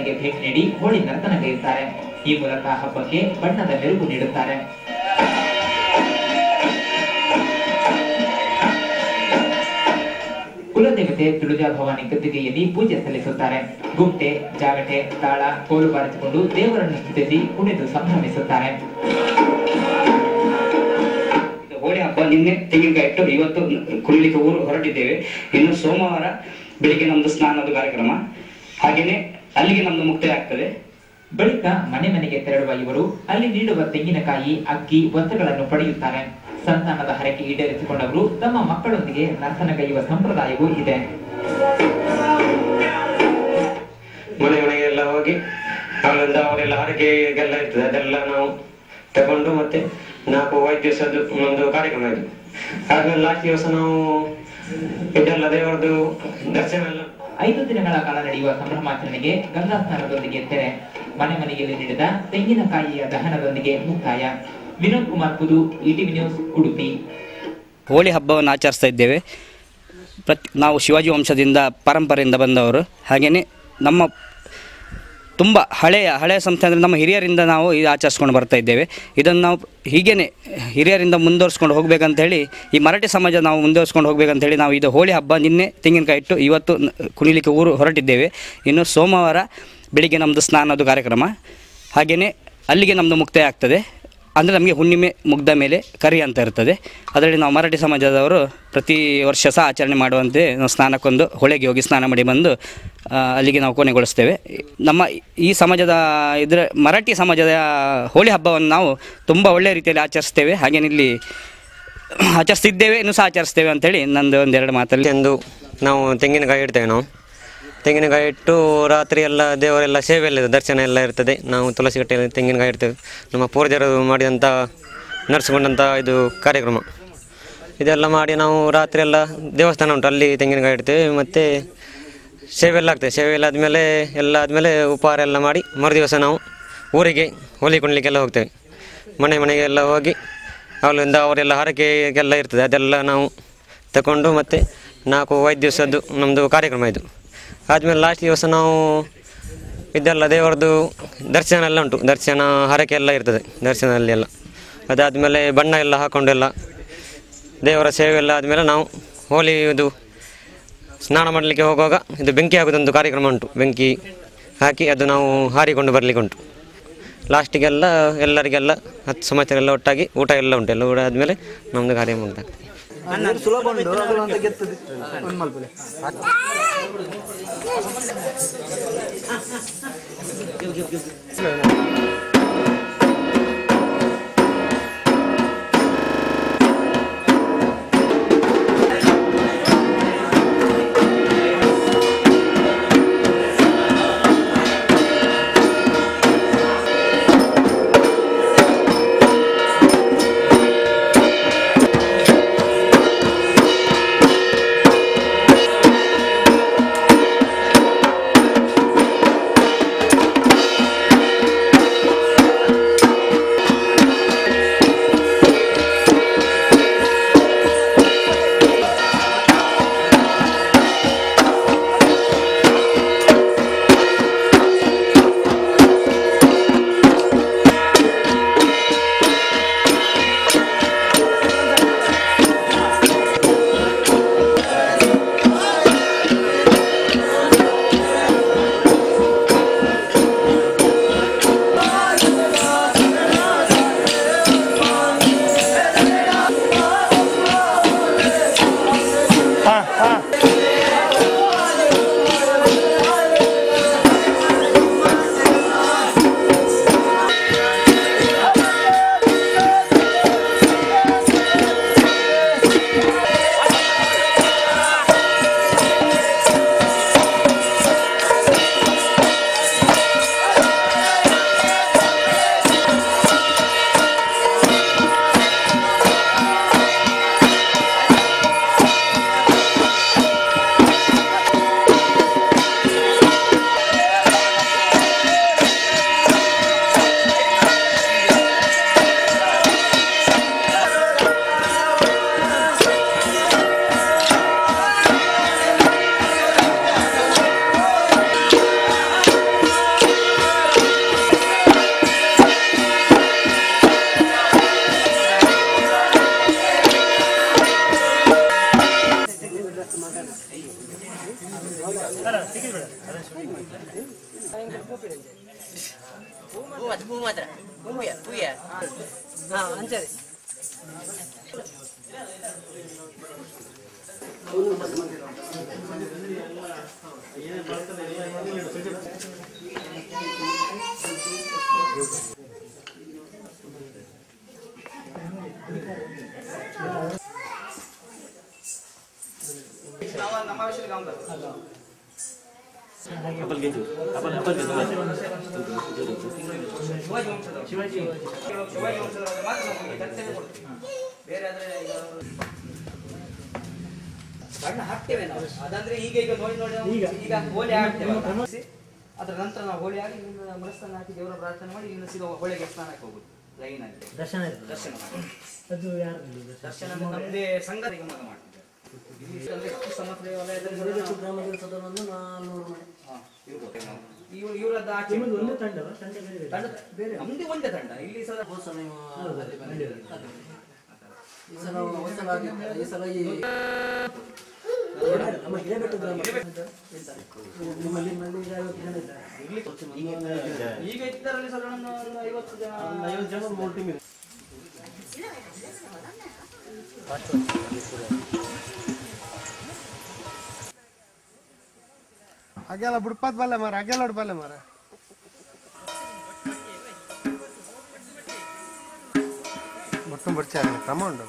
ಮನೆಗೆ ಭೇಟಿ ನೀಡಿ ಹೋಳಿ ನರ್ತನಗೈಯುತ್ತಾರೆ. ಈ ಮೂಲಕ ಹಬ್ಬಕ್ಕೆ ಬಣ್ಣದ ಮೆರುಗು ನೀಡುತ್ತಾರೆ. ಕುಲದೇವತೆ ತುಳುಜಾ ಭವಾನಿ ಗದ್ದಿಗೆಯಲ್ಲಿ ಪೂಜೆ ಸಲ್ಲಿಸುತ್ತಾರೆ. ಗುಂಟೆ, ಜಾಗಟೆ, ತಾಳ, ಕೋಲು ಬಾರಿಸಿಕೊಂಡು ದೇವರನ್ನು ಸ್ತುತಿಸಿ ಕುಣಿದು ಸಂಭ್ರಮಿಸುತ್ತಾರೆ. ಹೋಳಿ ಹಬ್ಬ ನಿನ್ನೆ ತೆಂಗಿನಕಾಯಿ ಇಟ್ಟು ಇವತ್ತು ಕುಣಿಲಿಕ್ಕೆ ಊರು ಹೊರಟಿದ್ದೇವೆ. ಇನ್ನು ಸೋಮವಾರ ಬೆಳಿಗ್ಗೆ ನಮ್ದು ಸ್ನಾನದ ಕಾರ್ಯಕ್ರಮ, ಹಾಗೇನೆ ಅಲ್ಲಿಗೆ ನಮ್ದು ಮುಕ್ತಾಯ ಆಗ್ತದೆ. ಬಳಿಕ ಮನೆ ಮನೆಗೆ ತೆರಳುವ ಇವರು ಅಲ್ಲಿ ನೀಡುವ ತೆಂಗಿನಕಾಯಿ, ಅಕ್ಕಿ, ವಸ್ತುಗಳನ್ನು ಪಡೆಯುತ್ತಾರೆ. ಸಂತಾನದ ಹರಕೆ ಈಡೇರಿಸಿಕೊಂಡವರು ತಮ್ಮ ಮಕ್ಕಳೊಂದಿಗೆ ನರ್ತನಗೈಯುವ ಸಂಪ್ರದಾಯವೂ ಇದೆ. ಮನೆ ಮನೆಗೆಲ್ಲ ಹೋಗಿ ಅವರಿಂದ ಅವರೆಲ್ಲ ಹರಕೆಗೆಲ್ಲ ಇರ್ತದೆ, ಅದೆಲ್ಲ ನಾವು ತಗೊಂಡು ಮತ್ತೆ 4-5 ದಿವಸದ್ದು ಒಂದು ಕಾರ್ಯಕ್ರಮ ಇದು. ಆದ್ಮೇಲೆ ಲಾಸ್ಟ್ ದಿವಸ ನಾವು ಇದೆಲ್ಲ ದೇವರದ್ದು ದರ್ಶನ ಎಲ್ಲ 5 ದಿನಗಳ ಕಾಲ ನಡೆಯುವ ಸಂಭ್ರಮಾಚರಣೆಗೆ ಗಂಗಾ ಸ್ನಾನದೊಂದಿಗೆ ತೆರೆ, ಮನೆ ಮನೆಯಲ್ಲಿ ನೀಡಿದ ತೆಂಗಿನಕಾಯಿಯ ದಹನದೊಂದಿಗೆ ಮುಕ್ತಾಯ. Vinod Kumar Pudu, ETV news, Udupi. ಹೋಳಿ ಹಬ್ಬವನ್ನು ಆಚರಿಸ್ತಾ ಇದ್ದೇವೆ. ನಾವು ಶಿವಾಜಿ ವಂಶದಿಂದ ಪರಂಪರೆಯಿಂದ ಬಂದವರು. ಹಾಗೆಯೇ ನಮ್ಮ ತುಂಬ ಹಳೆಯ ಸಂಸ್ಥೆ ಅಂದರೆ ನಮ್ಮ ಹಿರಿಯರಿಂದ ನಾವು ಇದು ಆಚರಿಸ್ಕೊಂಡು ಬರ್ತಾ ಇದ್ದೇವೆ. ಇದನ್ನು ನಾವು ಹೀಗೇ ಹಿರಿಯರಿಂದ ಮುಂದುವರಿಸ್ಕೊಂಡು ಹೋಗಬೇಕಂತೇಳಿ, ಈ ಮರಾಠಿ ಸಮಾಜ ನಾವು ಮುಂದುವರಿಸ್ಕೊಂಡು ಹೋಗಬೇಕಂತೇಳಿ ನಾವು ಇದು ಹೋಳಿ ಹಬ್ಬ ನಿನ್ನೆ ತೆಂಗಿನಕಾಯಿ ಇಟ್ಟು ಇವತ್ತು ಕುಣಿಲಿಕ್ಕೆ ಊರು ಹೊರಟಿದ್ದೇವೆ. ಇನ್ನು ಸೋಮವಾರ ಬೆಳಿಗ್ಗೆ ನಮ್ಮದು ಸ್ನಾನದ ಕಾರ್ಯಕ್ರಮ, ಹಾಗೆಯೇ ಅಲ್ಲಿಗೆ ನಮ್ಮದು ಮುಕ್ತಾಯ ಆಗ್ತದೆ. ಅಂದರೆ ನಮಗೆ ಹುಣ್ಣಿಮೆ ಮುಗ್ದ ಮೇಲೆ ಕರಿ ಅಂತ ಇರ್ತದೆ. ಅದರಲ್ಲಿ ನಾವು ಮರಾಠಿ ಸಮಾಜದವರು ಪ್ರತಿ ವರ್ಷ ಸಹ ಆಚರಣೆ ಮಾಡುವಂತೆ ನಾವು ಸ್ನಾನಕ್ಕೊಂದು ಹೊಳೆಗೆ ಹೋಗಿ ಸ್ನಾನ ಮಾಡಿ ಬಂದು ಅಲ್ಲಿಗೆ ನಾವು ಕೊನೆಗೊಳಿಸ್ತೇವೆ. ನಮ್ಮ ಈ ಸಮಾಜದ ಮರಾಠಿ ಸಮಾಜದ ಹೋಳಿ ಹಬ್ಬವನ್ನು ನಾವು ತುಂಬ ಒಳ್ಳೆಯ ರೀತಿಯಲ್ಲಿ ಆಚರಿಸ್ತೇವೆ. ಹಾಗೇನೆ ಇಲ್ಲಿ ಆಚರಿಸ್ತಿದ್ದೇವೆ, ಇನ್ನೂ ಸಹ ಆಚರಿಸ್ತೇವೆ ಅಂತೇಳಿ ನಂದು 1-2 ಮಾತಲ್ಲಿ. ಎಂದು ನಾವು ತೆಂಗಿನಕಾಯಿ ಇಡ್ತೇವೆ. ನಾವು ತೆಂಗಿನಕಾಯಿ ಇಟ್ಟು ರಾತ್ರಿ ಎಲ್ಲ ದೇವರೆಲ್ಲ ಸೇವೆ ಎಲ್ಲ ದರ್ಶನ ಎಲ್ಲ ಇರ್ತದೆ. ನಾವು ತುಳಸಿ ಕಟ್ಟೆಯಲ್ಲಿ ತೆಂಗಿನಕಾಯಿ ಇಡ್ತೇವೆ. ನಮ್ಮ ಪೂರ್ವಜರು ಮಾಡಿದಂಥ ನಡೆಸಿಕೊಂಡಂಥ ಇದು ಕಾರ್ಯಕ್ರಮ ಇದೆಲ್ಲ ಮಾಡಿ ನಾವು ರಾತ್ರಿ ಎಲ್ಲ ದೇವಸ್ಥಾನ ಉಂಟು, ಅಲ್ಲಿ ತೆಂಗಿನಕಾಯಿ ಇಡ್ತೇವೆ. ಮತ್ತು ಸೇವೆ ಎಲ್ಲ ಆಗ್ತದೆ. ಸೇವೆ ಎಲ್ಲ ಆದಮೇಲೆ ಉಪಹಾರ ಎಲ್ಲ ಮಾಡಿ ಮರುದಿವಸ ನಾವು ಊರಿಗೆ ಹೋಲಿ ಕುಣಿಲಿಕ್ಕೆಲ್ಲ ಹೋಗ್ತೇವೆ. ಮನೆಗೆಲ್ಲ ಹೋಗಿ ಅವರೆಲ್ಲ ಹರಕೆಗೆಲ್ಲ ಇರ್ತದೆ, ಅದೆಲ್ಲ ನಾವು ತಗೊಂಡು ಮತ್ತೆ 4-5 ದಿವಸದ್ದು ನಮ್ಮದು ಕಾರ್ಯಕ್ರಮ ಇದು. ಆದಮೇಲೆ ಲಾಸ್ಟ್ ದಿವಸ ನಾವು ಇದೆಲ್ಲ ದೇವರದ್ದು ದರ್ಶನ ಎಲ್ಲ ಉಂಟು, ದರ್ಶನ ಹರಕೆ ಎಲ್ಲ ಇರ್ತದೆ ದರ್ಶನದಲ್ಲಿ ಎಲ್ಲ. ಅದಾದಮೇಲೆ ಬಣ್ಣ ಎಲ್ಲ ಹಾಕ್ಕೊಂಡೆಲ್ಲ ದೇವರ ಸೇವೆ ಎಲ್ಲ ಆದಮೇಲೆ ನಾವು ಹೋಳಿ ಇದು ಸ್ನಾನ ಮಾಡಲಿಕ್ಕೆ ಹೋಗುವಾಗ ಇದು ಬೆಂಕಿ ಹಾಕೋದೊಂದು ಕಾರ್ಯಕ್ರಮ ಉಂಟು. ಬೆಂಕಿ ಹಾಕಿ ಅದು ನಾವು ಹಾರಿಕೊಂಡು ಬರಲಿಕ್ಕೆ ಉಂಟು. ಲಾಸ್ಟಿಗೆಲ್ಲ ಎಲ್ಲರಿಗೆಲ್ಲ 10 ಸಮಾಚಾರ ಒಟ್ಟಾಗಿ ಊಟ ಎಲ್ಲ ಉಂಟು. ಎಲ್ಲ ಊಟ ಆದಮೇಲೆ ನಮ್ಮದು ಕಾರ್ಯ ಮುಗ್ದಾಗ್ತದೆ. ಸುಲಭ ಉಂಟು ಅಂತ ಗೆತ್ತದು ಶಿವಾಜಿ ಬೇರೆ ಆದ್ರೆ ಬಣ್ಣ ಹಾಕ್ತೇವೆ ನಾವು. ಅದಂದ್ರೆ ಈಗ ನೋಡಿ ಈಗ ಹೋಳಿ ಆಡ್ತೇವೆ. ಅದ್ರ ನಂತರ ನಾವು ಹೋಳಿ ಆಡಿ ಮನಸ್ಸನ್ನ ಹಾಕಿ ದೇವರ ಪ್ರಾರ್ಥನೆ ಮಾಡಿ ಇನ್ನು ಸಿಗೋ ಹೊಳೆಗೆ ಸ್ನಾನಕ್ಕೆ ಹೋಗುದು ಲೈನ್ ಆಗಿ ದರ್ಶನ ಅದು ಯಾರು ದರ್ಶನ ನಮ್ಮದೇ ಸಂಘ ನಿಗಮದ ಮಾಡ್ತಿದ್ದೇವೆ. ಇವರದ್ದು ಆಚೆ ನಮ್ದು ಒಂದೇ ತಂಡ ಇಲ್ಲಿ ಈಗ ಇದರಲ್ಲಿ ಸಾಧಾರಣ 50 ಜನ 3 ಟೀಮ್ ಇದೆ. ಹಾಗೆಲ್ಲ ಬಿಡ್ಪಾತ್ ಬಲ್ಲೆ ಮಾರ ಹಾಗೆಲ್ಲ ಬಲ್ಲೆ ಮಾರ ಮೊತ್ತ ಬಿಡ್ಚಾರ ಕ್ರಮ ಉಂಟು.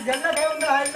ज्यांना काय म्हणतात